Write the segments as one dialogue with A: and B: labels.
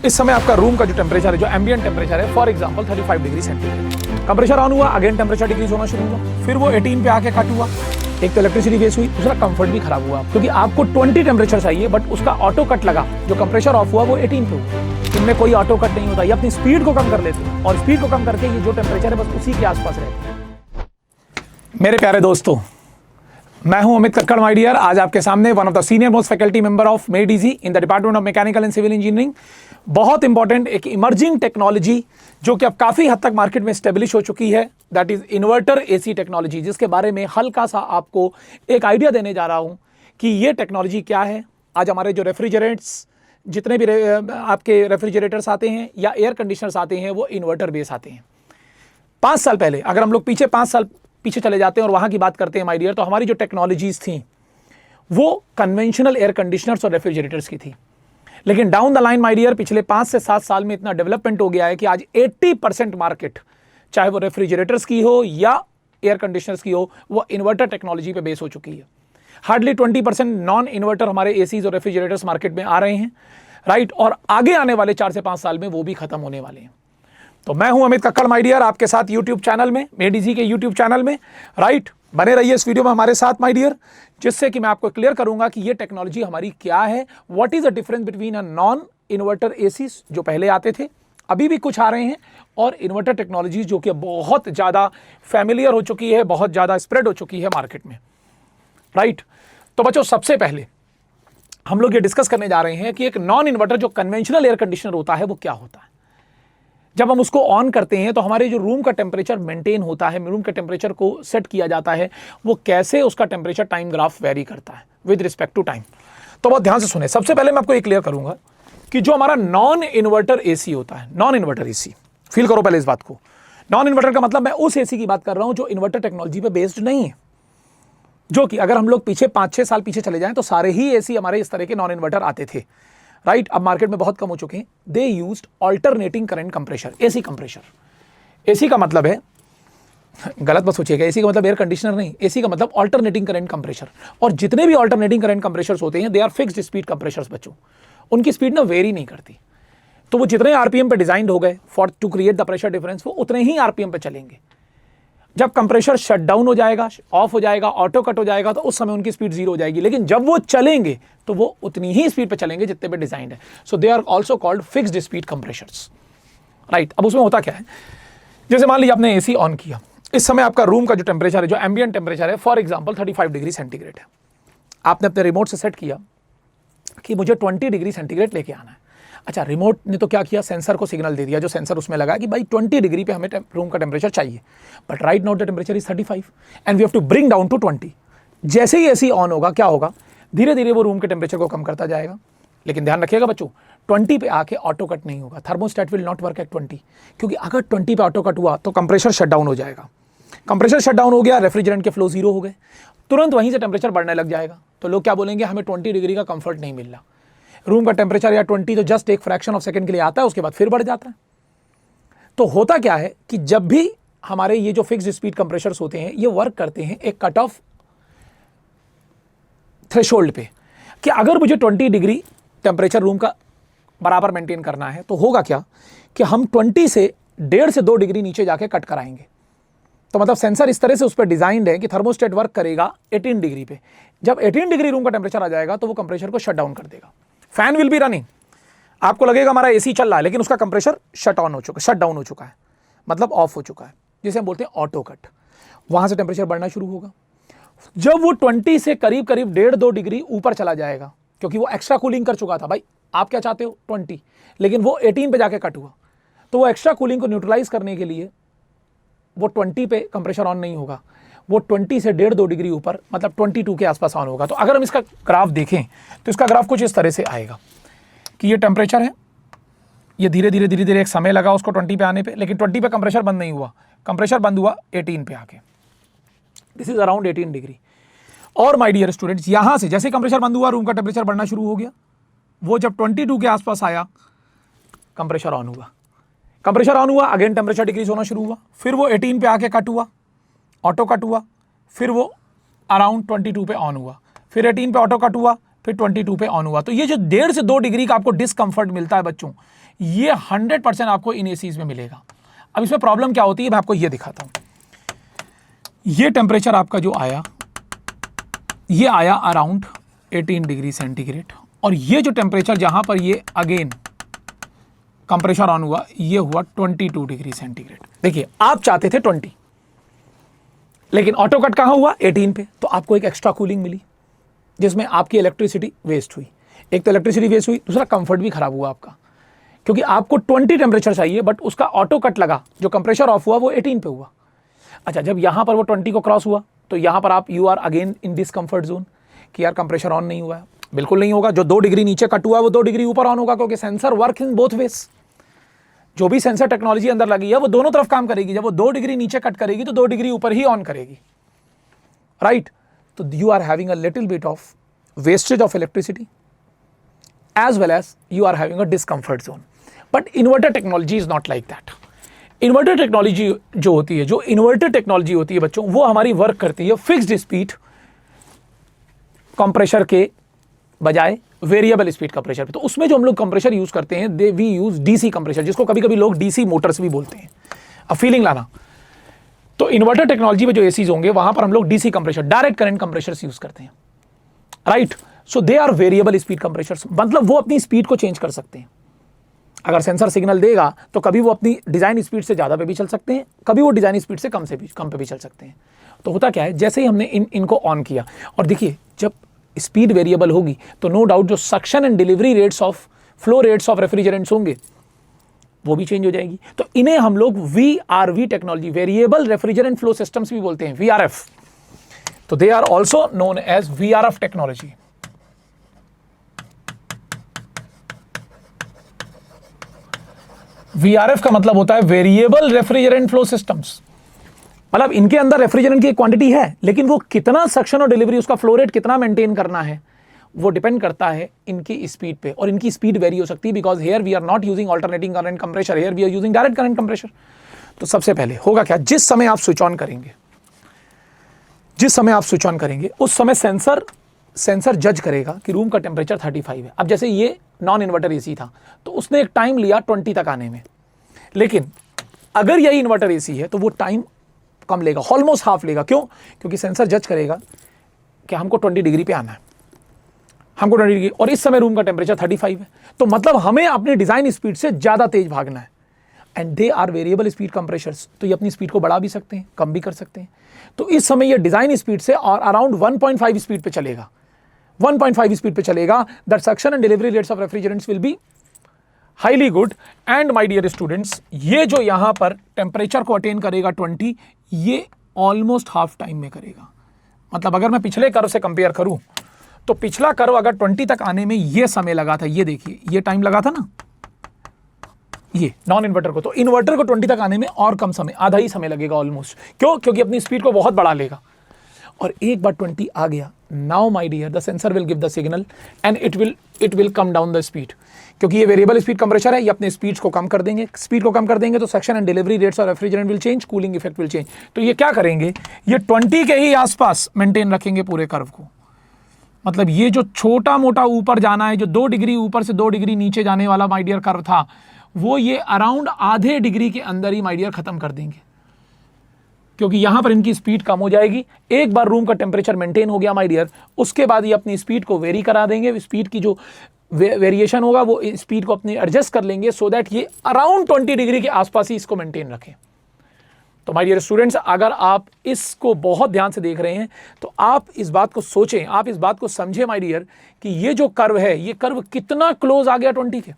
A: इस समय आपका रूम का जो टेम्परेचर है, जो एम्बिएंट टेम्परेचर है, for example 35 degree centigrade. Compressor on हुआ, अगेन टेम्परेचर डिक्रीज होना शुरू हुआ, फिर वो 18 पे आके कट हुआ। एक तो इलेक्ट्रिसिटी वेस्ट हुई, दूसरा कंफर्ट भी खराब हुआ, क्योंकि आपको 20 टेम्परेचर चाहिए बट उसका ऑटो कट लगा, जो कंप्रेसर ऑफ हुआ वो 18 पे हुआ। इनमें कोई ऑटो कट नहीं होता, ये अपनी स्पीड को कम कर देते हैं और स्पीड को कम करके ये जो टेम्परेचर है बस उसी के आसपास रहते हैं। मेरे प्यारे दोस्तों, मैं हूं अमित कक्कड़ माय डियर। आज आपके सामने one of the senior most faculty member of Made Easy in the department of mechanical and civil engineering. बहुत इंपॉर्टेंट एक इमर्जिंग टेक्नोलॉजी जो कि अब काफी हद तक मार्केट में स्टेब्लिश हो चुकी है, that is inverter AC technology, जिसके बारे में हल्का सा आपको एक आइडिया देने जा रहा हूं कि ये टेक्नोलॉजी क्या है। आज हमारे जो रेफ्रिजरेटर्स, जितने भी आपके रेफ्रिजरेटर्स आते हैं या एयर कंडीशनर्स आते हैं, वो इन्वर्टर बेस आते हैं। 5 साल पहले अगर हम लोग 5 साल पीछे चले जाते हैं और वहां की बात करते हैं माय डियर, तो हमारी जो टेक्नोलॉजीज थी वो कन्वेंशनल एयर कंडीशनर्स और रेफ्रिजरेटर्स की थी। लेकिन down the line my dear, पिछले 5 से 7 साल में इतना डेवलपमेंट हो गया है कि आज 80% मार्केट, चाहे वो रेफ्रिजरेटर्स की हो या एयर कंडीशनर्स की हो, वो इन्वर्टर टेक्नोलॉजी पे बेस हो चुकी है। हार्डली 20% नॉन इन्वर्टर हमारे एसीज और रेफ्रिजरेटर्स मार्केट में आ रहे हैं, राइट। और आगे आने वाले 4 से 5 साल में वो भी खत्म होने वाले हैं। तो मैं हूं अमित कक्कड़ माय डियर, आपके साथ यूट्यूब चैनल में, मेडीजी के यूट्यूब चैनल में, राइट। बने रहिए इस वीडियो में हमारे साथ माय डियर, जिससे कि मैं आपको क्लियर करूंगा कि ये टेक्नोलॉजी हमारी क्या है, what is the difference between a non inverter AC जो पहले आते थे, अभी भी कुछ आ रहे हैं, और इन्वर्टर टेक्नोलॉजी जो कि बहुत ज़्यादा फैमिलियर हो चुकी है, बहुत ज़्यादा स्प्रेड हो चुकी है मार्केट में, राइट। तो बच्चों, सबसे पहले हम लोग ये डिस्कस करने जा रहे हैं कि एक नॉन इन्वर्टर जो कन्वेंशनल एयर कंडीशनर होता है वो क्या होता है। जब हम उसको ऑन करते हैं तो हमारे जो रूम का टेम्परेचर मेंटेन होता है, रूम के टेम्परेचर को सेट किया जाता है, वो कैसे उसका टेम्परेचर टाइम ग्राफ वेरी करता है विद रिस्पेक्ट टू टाइम। तो बहुत ध्यान से सुने। सबसे पहले मैं आपको ये क्लियर करूंगा कि जो हमारा नॉन इन्वर्टर एसी होता है, नॉन इन्वर्टर एसी, फील करो पहले इस बात को। नॉन इन्वर्टर का मतलब मैं उस एसी की बात कर रहा हूं जो इन्वर्टर टेक्नोलॉजी पे बेस्ड नहीं है, जो कि अगर हम लोग पीछे 5-6 साल पीछे चले जाएं तो सारे ही एसी हमारे इस तरह के नॉन इन्वर्टर आते थे, राइट। अब मार्केट में बहुत कम हो चुके हैं। They used alternating current compressor, AC compressor. AC का मतलब है, गलत मत सोचिएगा, एसी का मतलब एयर कंडीशनर नहीं, एसी का मतलब ऑल्टरनेटिंग करंट कंप्रेशर। और जितने भी ऑल्टरनेटिंग करंट कंप्रेशर्स होते हैं, they are fixed speed compressors बच्चों। उनकी स्पीड ना वेरी नहीं करती, तो वो जितने आरपीएम पे डिजाइन हो गए for to create the pressure difference, वो उतने ही आरपीएम पे चलेंगे। जब कंप्रेशर शट डाउन हो जाएगा, ऑफ हो जाएगा, ऑटो कट हो जाएगा, तो उस समय उनकी स्पीड 0 हो जाएगी। लेकिन जब वो चलेंगे तो वो उतनी ही स्पीड पे चलेंगे जितने पे डिजाइन है। So they are also called fixed speed compressors, right. अब उसमें होता क्या है, जैसे मान लीजिए आपने एसी ऑन किया, इस समय आपका रूम का जो टेम्परेचर है, जो एम्बिएंट टेम्परेचर है, फॉर एग्जाम्पल 35 डिग्री सेंटीग्रेड है। आपने अपने रिमोट से सेट किया कि मुझे 20 डिग्री सेंटीग्रेड लेके आना है। अच्छा, रिमोट ने तो क्या किया, सेंसर को सिग्नल दे दिया, जो सेंसर उसमें लगा कि भाई 20 डिग्री पे हमें रूम का टेम्परेचर चाहिए, but right now the temperature is 35 and we have to bring down to 20। जैसे ही एसी ऑन होगा, क्या होगा, धीरे धीरे वो रूम के टेम्परेचर को कम करता जाएगा। लेकिन ध्यान रखिएगा बच्चों, 20 पे आके ऑटो कट नहीं होगा, thermostat will not work at 20, क्योंकि अगर 20 पे ऑटो कट हुआ तो कंप्रेसर शट डाउन हो जाएगा। कंप्रेसर शट डाउन हो गया, रेफ्रिजरेंट के फ्लो 0 हो गए, तुरंत वहीं से टेम्परेचर बढ़ने लग जाएगा। तो लोग क्या बोलेंगे, हमें 20 डिग्री का कंफर्ट नहीं मिल रहा। रूम का टेम्परेचर या 20 तो जस्ट एक फ्रैक्शन ऑफ सेकंड के लिए आता है, उसके बाद फिर बढ़ जाता है। तो होता क्या है कि जब भी हमारे ये जो फिक्स्ड स्पीड कंप्रेशर्स होते हैं, ये वर्क करते हैं एक कट ऑफ थ्रेशोल्ड पे, कि अगर मुझे 20 डिग्री टेम्परेचर रूम का बराबर मेंटेन करना है तो होगा क्या कि हम 20 से 1.5 से 2 डिग्री नीचे जाके कट कराएंगे। तो मतलब सेंसर इस तरह से उस पर डिजाइंड है कि थर्मोस्टेट वर्क करेगा 18 डिग्री पे। जब 18 डिग्री रूम का टेम्परेचर आ जाएगा तो वो कंप्रेसर को शट डाउन कर देगा। फैन विल बी रनिंग, आपको लगेगा हमारा एसी चल रहा है, लेकिन उसका कंप्रेसर शट डाउन हो चुका है, मतलब ऑफ हो चुका है, जिसे हम बोलते हैं ऑटो कट। वहां से टेम्परेचर बढ़ना शुरू होगा। जब वो 20 से करीब 1.5-2 डिग्री ऊपर चला जाएगा, क्योंकि वो एक्स्ट्रा कूलिंग कर चुका था। भाई आप क्या चाहते हो, 20, लेकिन वो 18 पे जाके कट हुआ, तो वो एक्स्ट्रा कूलिंग को न्यूट्रलाइज करने के लिए वो 20 पे कंप्रेसर ऑन नहीं होगा, वो 20 से 1.5-2 डिग्री ऊपर, मतलब 22 के आसपास ऑन होगा। तो अगर हम इसका ग्राफ देखें तो इसका ग्राफ कुछ इस तरह से आएगा कि ये टेम्परेचर है, ये धीरे धीरे एक समय लगा उसको 20 पे आने पे, लेकिन 20 पे कंप्रेसर बंद नहीं हुआ, कंप्रेसर बंद हुआ 18 पे आके। This is around 18 degree. और माय डियर स्टूडेंट्स, यहां से जैसे कंप्रेसर बंद हुआ, रूम का टेम्परेचर बढ़ना शुरू हो गया। वो जब 22 के आसपास आया, कंप्रेसर ऑन हुआ। कंप्रेसर ऑन हुआ, अगेन टेम्परेचर डिक्रीज होना शुरू हुआ, फिर वो 18 पे आके कट हुआ, ऑटो कट हुआ, फिर वो अराउंड 22 पे ऑन हुआ, फिर 18 पे ऑटो कट हुआ, फिर 22 पे ऑन हुआ। तो ये जो 1.5 से 2 डिग्री का आपको डिस्कम्फर्ट मिलता है बच्चों, ये 100% आपको इन एसीज में मिलेगा। अब इसमें प्रॉब्लम क्या होती है, मैं आपको ये दिखाता हूं। ये टेम्परेचर आपका जो आया, ये आया अराउंड 18 डिग्री सेंटीग्रेड, और ये जो टेम्परेचर जहां पर ये अगेन कंप्रेसर ऑन हुआ, ये हुआ 22 डिग्री सेंटीग्रेड। देखिए आप चाहते थे 20, लेकिन ऑटो कट कहां हुआ, 18 पे, तो आपको एक एक्स्ट्रा कूलिंग मिली जिसमें आपकी इलेक्ट्रिसिटी वेस्ट हुई। एक तो इलेक्ट्रिसिटी वेस्ट हुई, दूसरा कंफर्ट भी खराब हुआ आपका, क्योंकि आपको 20 टेम्परेचर चाहिए बट उसका ऑटो कट लगा, जो कंप्रेसर ऑफ हुआ वो 18 पे हुआ। अच्छा, जब यहां पर वो 20 को क्रॉस हुआ तो यहां पर आप you are again in this comfort zone कि यार कंप्रेसर ऑन नहीं हुआ है। बिल्कुल नहीं होगा, जो 2 डिग्री नीचे कट हुआ है वो 2 डिग्री ऊपर ऑन होगा, क्योंकि sensor work in both ways. जो भी सेंसर टेक्नोलॉजी अंदर लगी है वो दोनों तरफ काम करेगी। जब वो 2 डिग्री नीचे कट करेगी तो 2 डिग्री ऊपर ही ऑन करेगी, राइट? तो you are having a little bit of wastage of electricity as well as you are having a discomfort zone. But inverter technology is not like that. Inverter technology जो होती है, जो inverter technology होती है बच्चों, वो हमारी वर्क करती है फिक्स्ड स्पीड कंप्रेशर के बजाय वेरिएबल स्पीड कंप्रेशर पे। तो उसमें जो हम लोग कंप्रेशर यूज करते हैं, दे वी यूज डीसी कंप्रेशर, जिसको कभी कभी लोग डीसी मोटर्स भी बोलते हैं। अब फीलिंग लाना, तो इन्वर्टर टेक्नोलॉजी में जो एसीज होंगे वहां पर हम लोग DC compressor, direct current compressors use करते हैं, right? So they are variable speed compressors, मतलब वो अपनी स्पीड को चेंज कर सकते हैं। अगर सेंसर सिग्नल देगा तो कभी वो अपनी डिजाइन स्पीड से ज्यादा पे भी चल सकते हैं, कभी वो डिजाइन स्पीड से कम पे भी चल सकते हैं। तो होता क्या है, जैसे ही हमने इनको ऑन किया, और देखिए जब स्पीड वेरिएबल होगी तो नो डाउट जो suction and delivery rates of flow rates of refrigerants होंगे वो भी चेंज हो जाएगी। तो इन्हें हम लोग VRV technology, variable refrigerant flow systems भी बोलते हैं, VRF। तो they are also known as VRF technology. VRF का मतलब होता है वेरिएबल रेफ्रिजरेंट फ्लो सिस्टम्स, मतलब इनके अंदर रेफ्रिजरेंट की क्वांटिटी है, लेकिन वो कितना सक्शन और डिलीवरी, उसका फ्लो रेट कितना मेंटेन करना है, वो डिपेंड करता है इनकी स्पीड पे। और इनकी स्पीड वेरी हो सकती है, because here we are not using alternating current compressor, here we are using direct current compressor. तो सबसे पहले होगा क्या, जिस समय आप स्विच ऑन करेंगे, उस समय सेंसर जज करेगा कि रूम का टेम्परेचर 35 है। अब जैसे ये नॉन इन्वर्टर एसी था तो उसने एक टाइम लिया 20 तक आने में, लेकिन अगर यही इन्वर्टर एसी है तो वो टाइम कम लेगा, ऑलमोस्ट हाफ लेगा। क्यों? क्योंकि सेंसर जज करेगा कि हमको 20 डिग्री पे आना है, हमको 20 डिग्री, और इस समय रूम का टेम्परेचर 35 है, तो मतलब हमें अपनी डिजाइन स्पीड से ज्यादा तेज भागना है। And they are variable speed compressors, तो ये अपनी स्पीड को बढ़ा भी सकते हैं, कम भी कर सकते हैं। तो इस समय ये डिजाइन स्पीड से और अराउंड 1.5 स्पीड पे चलेगा, 1.5 स्पीड पे चलेगा। That suction and delivery rates of refrigerants will be highly good. And my dear students, ये जो यहां पर टेम्परेचर को अटेन करेगा 20, ये ऑलमोस्ट हाफ टाइम में करेगा। मतलब अगर मैं पिछले कर्व से कंपेयर करूं तो पिछला कर्व अगर 20 तक आने में ये समय लगा था, ये देखिए ये टाइम लगा था ना, ये नॉन इन्वर्टर को, तो इन्वर्टर को 20 तक आने में और कम समय, आधा ही समय लगेगा ऑलमोस्ट। क्यों? क्योंकि अपनी स्पीड को बहुत बढ़ा लेगा। और एक बार 20 आ गया, now my dear the sensor will give the signal and it will come down the speed. क्योंकि ये वेरिएबल स्पीड कंप्रेसर है, ये अपने स्पीड को कम कर देंगे, स्पीड को कम कर देंगे तो सक्शन एंड डिलीवरी रेट्स और refrigerant will change, cooling effect will change. तो ये क्या करेंगे, ये 20 के ही आसपास मेंटेन रखेंगे पूरे कर्व को। मतलब ये जो छोटा मोटा ऊपर जाना है, जो 2 डिग्री ऊपर से 2 डिग्री नीचे जाने वाला माय डियर कर्व था, वो ये अराउंड आधे डिग्री के अंदर ही माय डियर खत्म कर देंगे, क्योंकि यहां पर इनकी स्पीड कम हो जाएगी। एक बार रूम का टेम्परेचर मेंटेन हो गया माय डियर, उसके बाद ये अपनी स्पीड को वेरी करा देंगे। स्पीड की जो वेरिएशन होगा वो स्पीड को अपने एडजस्ट कर लेंगे, सो दैट ये अराउंड 20 डिग्री के आसपास ही इसको मेंटेन रखें। तो माय डियर स्टूडेंट्स, अगर आप इसको बहुत ध्यान से देख रहे हैं तो आप इस बात को सोचें, आप इस बात को समझें माय डियर कि ये जो कर्व है, ये कर्व कितना क्लोज आ गया 20 के।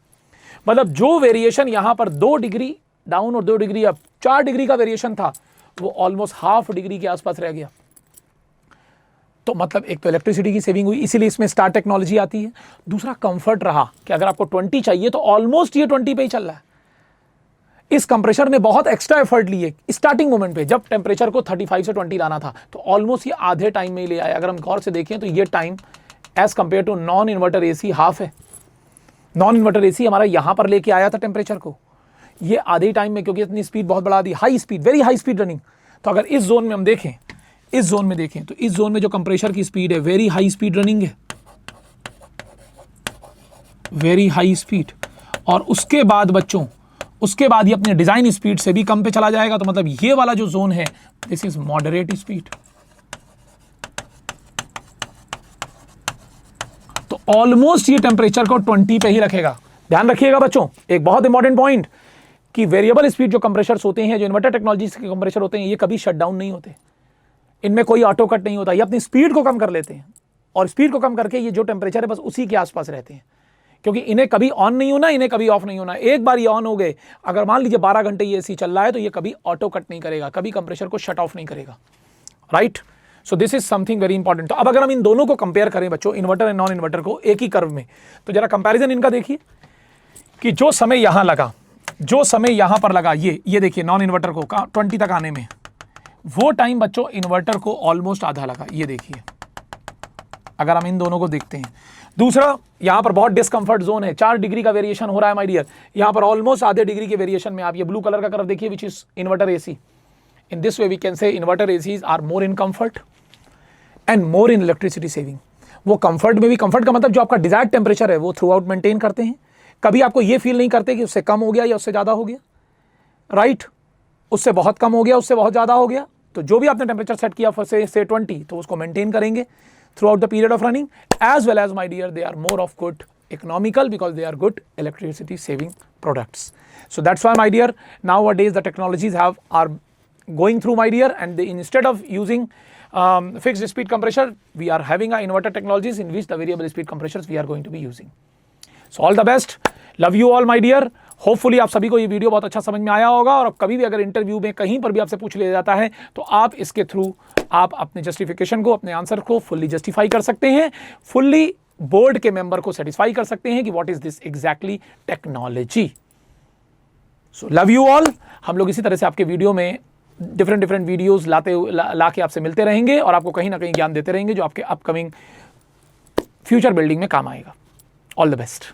A: मतलब जो वेरिएशन यहां पर 2 डिग्री डाउन और 2 डिग्री अप, 4 डिग्री का वेरिएशन था, वो ऑलमोस्ट हाफ डिग्री के आसपास रह गया। तो मतलब एक तो इलेक्ट्रिसिटी की सेविंग हुई, इसीलिए इसमें स्टार टेक्नोलॉजी आती है। दूसरा कंफर्ट रहा कि अगर आपको 20 चाहिए तो ऑलमोस्ट ये 20 पे ही चल रहा है। इस कंप्रेसर ने बहुत एक्स्ट्रा एफर्ट लिए स्टार्टिंग मोमेंट पे, जब टेम्परेचर को 35 से 20 लाना था, तो ऑलमोस्ट ये आधे टाइम में ही ले आया। अगर हम गौर से देखें तो ये time as compare to non inverter AC half है। नॉन इन्वर्टर एसी हमारा यहां पर लेके आया था टेम्परेचर को, ये आधे टाइम में, क्योंकि इतनी स्पीड बहुत बढ़ा दी, high speed, very high speed running. तो अगर इस जोन में हम देखें, इस जोन में देखें तो इस जोन में जो कंप्रेसर की स्पीड है, वेरी हाई स्पीड रनिंग है, वेरी हाई स्पीड। और उसके बाद बच्चों, उसके बाद ये अपने डिजाइन स्पीड से भी कम पे चला जाएगा। तो मतलब ये वाला जो जोन है, दिस इज मॉडरेट स्पीड। तो ऑलमोस्ट ये टेम्परेचर को 20 पे ही रखेगा। ध्यान रखिएगा बच्चों, एक बहुत इंपॉर्टेंट पॉइंट कि वेरिएबल स्पीड जो कंप्रेशर्स होते हैं, जो इन्वर्टर टेक्नोलॉजी के कंप्रेशर होते हैं, ये कभी शट डाउन नहीं होते, इनमें कोई ऑटो कट नहीं होता। ये अपनी स्पीड को कम कर लेते हैं और स्पीड को कम करके ये जो टेम्परेचर है बस उसी के आसपास रहते हैं, क्योंकि इन्हें कभी ऑन नहीं होना, इन्हें कभी ऑफ नहीं होना। एक बार ये ऑन हो गए, अगर मान लीजिए 12 घंटे ये एसी चल रहा है, तो ये कभी ऑटो कट नहीं करेगा, कभी कंप्रेशर को शट ऑफ नहीं करेगा, right. So this is something very important. तो अब अगर हम इन दोनों को कंपेयर करें बच्चों, इन्वर्टर एंड नॉन इन्वर्टर को एक ही कर्व में, तो जरा कंपैरिजन इनका देखिए कि जो समय यहां लगा, जो समय यहां पर लगा, ये देखिए नॉन इन्वर्टर को 20 तक आने में, वो टाइम बच्चों इन्वर्टर को ऑलमोस्ट आधा लगा। ये देखिए अगर हम इन दोनों को देखते हैं। दूसरा, यहां पर बहुत डिस्कंफर्ट जोन है, 4 डिग्री का वेरिएशन हो रहा है माय डियर। यहां पर ऑलमोस्ट आधे डिग्री के वेरिएशन में आप ये ब्लू कलर का कर्व देखिए, which is inverter AC. In this way we can say inverter ACs are more in comfort and more in electricity saving. वो कंफर्ट में भी, कंफर्ट का मतलब जो आपका डिजायर्ड टेम्परेचर है वो थ्रू आउट मेंटेन करते हैं, कभी आपको ये फील नहीं करते कि उससे कम हो गया या उससे ज़्यादा हो गया, राइट। उससे बहुत कम हो गया, उससे बहुत ज़्यादा हो गया, तो जो भी आपने टेम्परेचर सेट किया से 20, तो उसको मेंटेन करेंगे throughout the period of running. As well as my dear they are more of good economical because they are good electricity saving products. So that's why my dear, nowadays the technologies are going through my dear, and they, instead of using fixed speed compressor, we are having a inverter technologies in which the variable speed compressors we are going to be using. So all the best, love you all my dear. Hopefully आप सभी को ये video बहुत अच्छा समझ में आया होगा, और कभी भी अगर इंटरव्यू में कहीं पर भी आपसे पूछ लिया जाता है तो आप इसके थ्रू आप अपने जस्टिफिकेशन को, अपने आंसर को फुल्ली जस्टिफाई कर सकते हैं, फुल्ली बोर्ड के मेंबर को सेटिस्फाई कर सकते हैं कि what is this exactly technology. So love you all. हम लोग इसी तरह से आपके वीडियो में डिफरेंट वीडियोस ला के आपसे मिलते रहेंगे और आपको कहीं ना कहीं ज्ञान देते रहेंगे जो आपके अपकमिंग फ्यूचर बिल्डिंग में काम आएगा। All the best.